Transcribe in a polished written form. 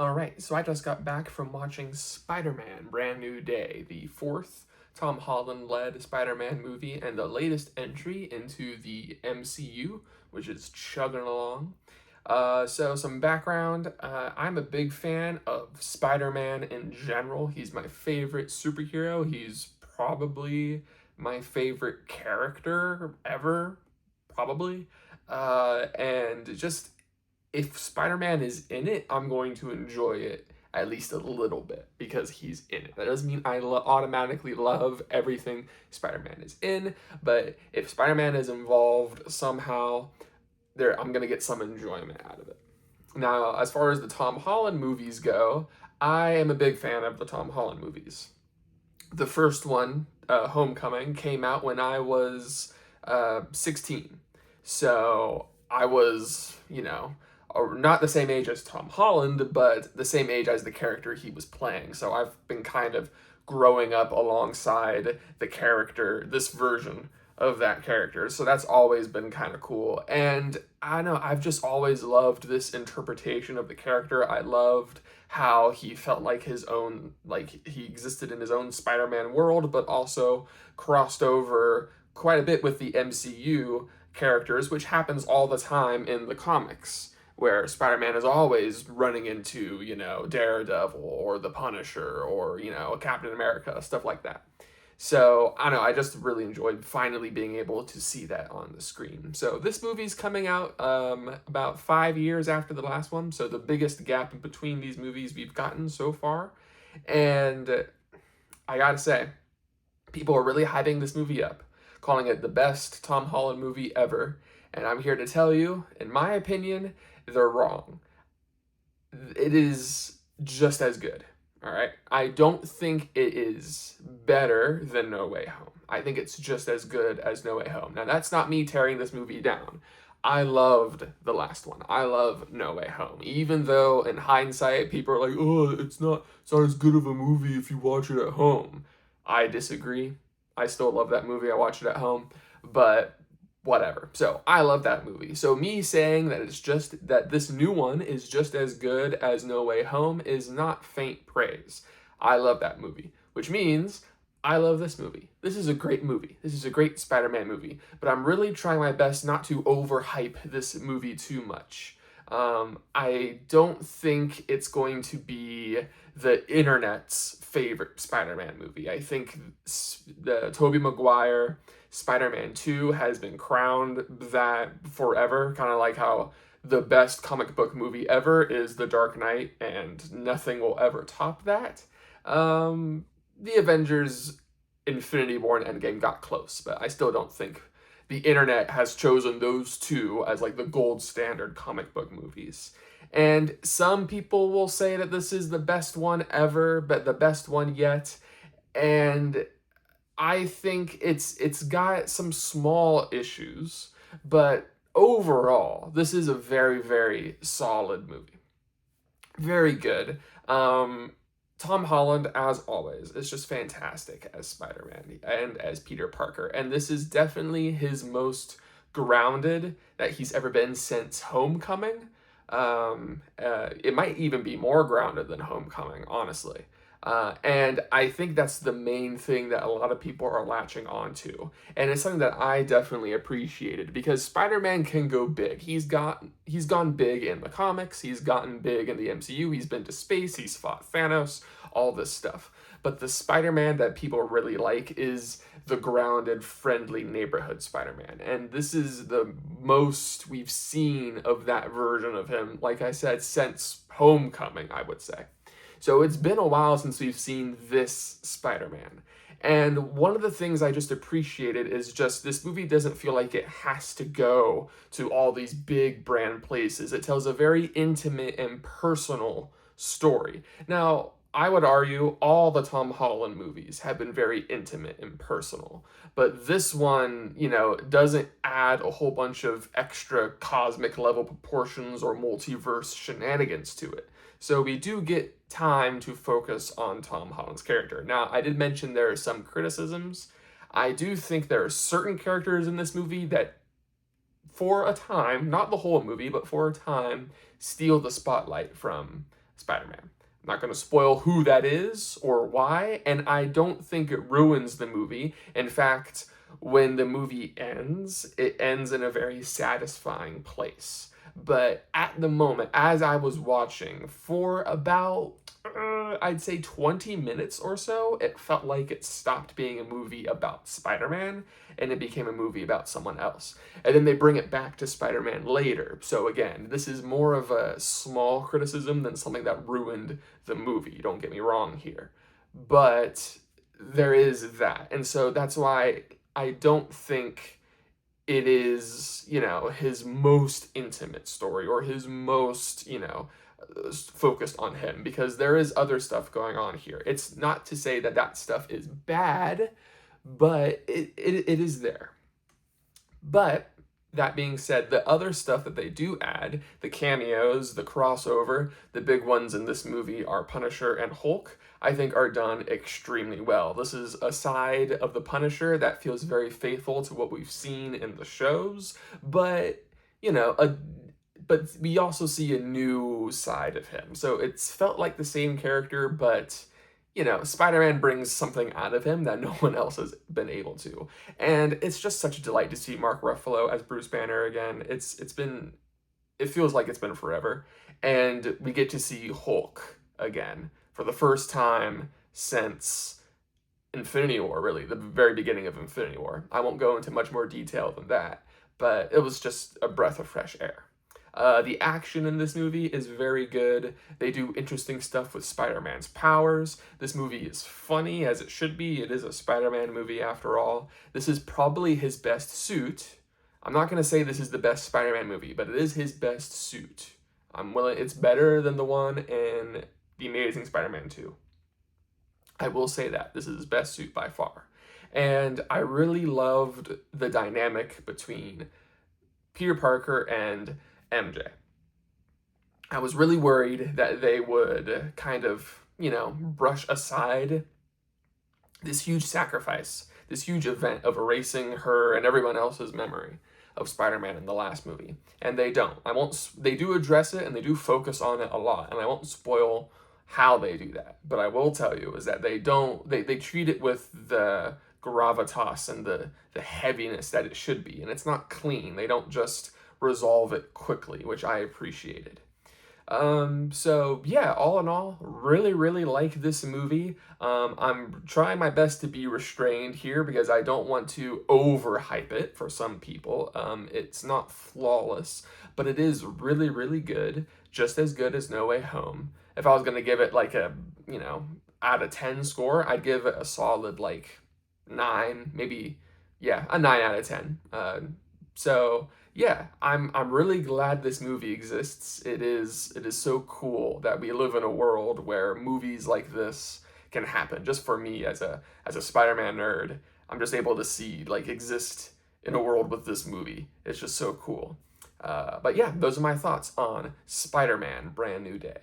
All right, so I just got back from watching Spider-Man: Brand New Day, the fourth Tom Holland-led Spider-Man movie and the latest entry into the MCU, which is chugging along. So some background, I'm a big fan of Spider-Man in general. He's my favorite superhero. He's probably my favorite character ever, probably. And just if Spider-Man is in it, I'm going to enjoy it at least a little bit because he's in it. That doesn't mean I automatically love everything Spider-Man is in, but if Spider-Man is involved somehow, I'm gonna get some enjoyment out of it. Now, as far as the Tom Holland movies go, I am a big fan of the Tom Holland movies. The first one, Homecoming, came out when I was 16. So I was, not the same age as Tom Holland, but the same age as the character he was playing. So I've been kind of growing up alongside the character, this version of that character. So that's always been kind of cool. And I don't know, I've just always loved this interpretation of the character. I loved how he felt like his own, like he existed in his own Spider-Man world, but also crossed over quite a bit with the MCU characters, which happens all the time in the comics, where Spider-Man is always running into, Daredevil or the Punisher or, Captain America, stuff like that. So, I don't know, I just really enjoyed finally being able to see that on the screen. So, this movie's coming out about 5 years after the last one, so the biggest gap in between these movies we've gotten so far. And I gotta say, people are really hyping this movie up, calling it the best Tom Holland movie ever. And I'm here to tell you, in my opinion, they're wrong. It is just as good. All right. I don't think it is better than No Way Home. I think it's just as good as No Way Home. Now, that's not me tearing this movie down. I loved the last one. I love No Way Home. Even though in hindsight people are like, "Oh, it's not as good of a movie if you watch it at home." I disagree. I still love that movie. I watch it at home, but whatever. So I love that movie. So me saying that it's just that this new one is just as good as No Way Home is not faint praise. I love that movie, which means I love this movie. This is a great movie. This is a great Spider-Man movie, but I'm really trying my best not to overhype this movie too much. I don't think it's going to be the internet's favorite Spider-Man movie. I think the Tobey Maguire Spider-Man 2 has been crowned that forever, kind of like how the best comic book movie ever is The Dark Knight, and nothing will ever top that. The Avengers Infinity War and Endgame got close, but I still don't think the internet has chosen those two as like the gold standard comic book movies. And some people will say that this is the best one ever, but the best one yet. And I think it's got some small issues, but overall, this is a very, very solid movie. Very good. Tom Holland, as always, is just fantastic as Spider-Man and as Peter Parker. And this is definitely his most grounded that he's ever been since Homecoming. It might even be more grounded than Homecoming, honestly. And I think that's the main thing that a lot of people are latching onto. And it's something that I definitely appreciated because Spider-Man can go big. He's gone big in the comics, he's gotten big in the MCU, he's been to space, he's fought Thanos, all this stuff. But the Spider-Man that people really like is the grounded, friendly neighborhood Spider-Man. And this is the most we've seen of that version of him, like I said, since Homecoming, I would say. So it's been a while since we've seen this Spider-Man. And one of the things I just appreciated is just this movie doesn't feel like it has to go to all these big brand places. It tells a very intimate and personal story. Now, I would argue all the Tom Holland movies have been very intimate and personal. But this one, doesn't add a whole bunch of extra cosmic level proportions or multiverse shenanigans to it. So we do get time to focus on Tom Holland's character. Now, I did mention there are some criticisms. I do think there are certain characters in this movie that, for a time, not the whole movie, but for a time, steal the spotlight from Spider-Man. I'm not going to spoil who that is or why, and I don't think it ruins the movie. In fact, when the movie ends, it ends in a very satisfying place. But at the moment, as I was watching for about, I'd say 20 minutes or so, it felt like it stopped being a movie about Spider-Man and it became a movie about someone else. And then they bring it back to Spider-Man later. So again, this is more of a small criticism than something that ruined the movie. Don't get me wrong here. But there is that. And so that's why I don't think it is, his most intimate story or his most, focused on him, because there is other stuff going on here. It's not to say that that stuff is bad, but it is there. But that being said, the other stuff that they do add, the cameos, the crossover, the big ones in this movie are Punisher and Hulk, I think are done extremely well. This is a side of the Punisher that feels very faithful to what we've seen in the shows, but, but we also see a new side of him. So it's felt like the same character, but Spider-Man brings something out of him that no one else has been able to. And it's just such a delight to see Mark Ruffalo as Bruce Banner again. It feels like it's been forever. And we get to see Hulk again for the first time since Infinity War, really, the very beginning of Infinity War. I won't go into much more detail than that, but it was just a breath of fresh air. The action in this movie is very good. They do interesting stuff with Spider-Man's powers. This movie is funny, as it should be. It is a Spider-Man movie after all. This is probably his best suit. I'm not going to say this is the best Spider-Man movie, but it is his best suit. It's better than the one in The Amazing Spider-Man 2. I will say that. This is his best suit by far. And I really loved the dynamic between Peter Parker and MJ. I was really worried that they would kind of, brush aside this huge sacrifice, this huge event of erasing her and everyone else's memory of Spider-Man in the last movie. And they don't. They do address it and they do focus on it a lot, and I won't spoil how they do that. But I will tell you is that they treat it with the gravitas and the heaviness that it should be, and it's not clean. They don't just resolve it quickly, which I appreciated. So yeah, all in all, really, really like this movie. I'm trying my best to be restrained here because I don't want to overhype it for some people. It's not flawless, but it is really, really good. Just as good as No Way Home. If I was going to give it like a, out of 10 score, I'd give it a solid like 9, maybe, yeah, a 9 out of 10. So yeah, I'm really glad this movie exists. It is so cool that we live in a world where movies like this can happen. Just for me as a Spider-Man nerd, I'm just able to see exist in a world with this movie. It's just so cool. But yeah, those are my thoughts on Spider-Man: Brand New Day.